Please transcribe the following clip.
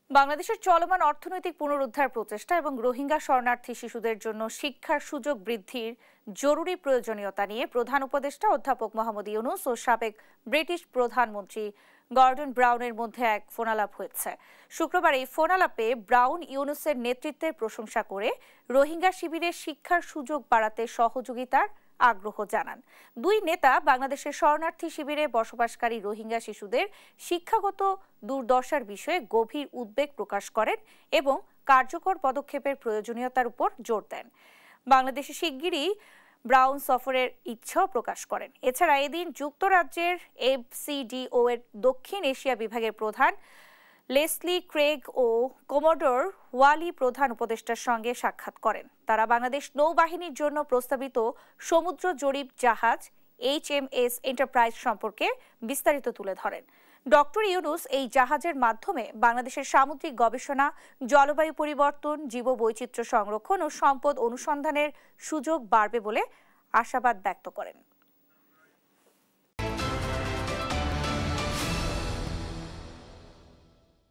বাংলাদেশের চলমান অর্থনৈতিক পুনরুদ্ধার প্রচেষ্টা এবং রোহিঙ্গা শরণার্থী শিশুদের জন্য শিক্ষার সুযোগ বৃদ্ধির জরুরি প্রয়োজনীয়তা নিয়ে প্রধান উপদেষ্টা অধ্যাপক মোহাম্মদ ইউনূস ও সাবেক ব্রিটিশ প্রধানমন্ত্রী গর্ডন ব্রাউনের মধ্যে এক ফোনালাপ হয়েছে। শুক্রবার এই ফোনালাপে ব্রাউন ইউনূসের নেতৃত্বের প্রশংসা করে রোহিঙ্গা শিবিরে শিক্ষার সুযোগ বাড়াতে সহযোগিতার আগ্রহ জানান। দুই নেতা বাংলাদেশের শরণার্থী শিবিরে বসবাসকারী রোহিঙ্গা শিশুদের শিক্ষাগত দুর্দশার বিষয়ে গভীর উদ্বেগ প্রকাশ করেন এবং কার্যকর পদক্ষেপের প্রয়োজনীয়তার উপর জোর দেন। বাংলাদেশে শিগগিরই ব্রাউন সফরের ইচ্ছাও প্রকাশ করেন। এছাড়া এদিন যুক্তরাজ্যের এফসিডিও এর দক্ষিণ এশিয়া বিভাগের প্রধান লেসলি ক্রেগ ও কমোডর ওয়ালি প্রধান উপদেষ্টার সঙ্গে সাক্ষাৎ করেন। তারা বাংলাদেশ নৌবাহিনীর জন্য প্রস্তাবিত সমুদ্র জরিপ জাহাজ HMS এন্টারপ্রাইজ সম্পর্কে বিস্তারিত তুলে ধরেন। ডক্টর ইউনূস এই জাহাজের মাধ্যমে বাংলাদেশের সামুদ্রিক গবেষণা, জলবায়ু পরিবর্তন, জীববৈচিত্র্য সংরক্ষণ ও সম্পদ অনুসন্ধানের সুযোগ বাড়বে বলে আশাবাদ ব্যক্ত করেন।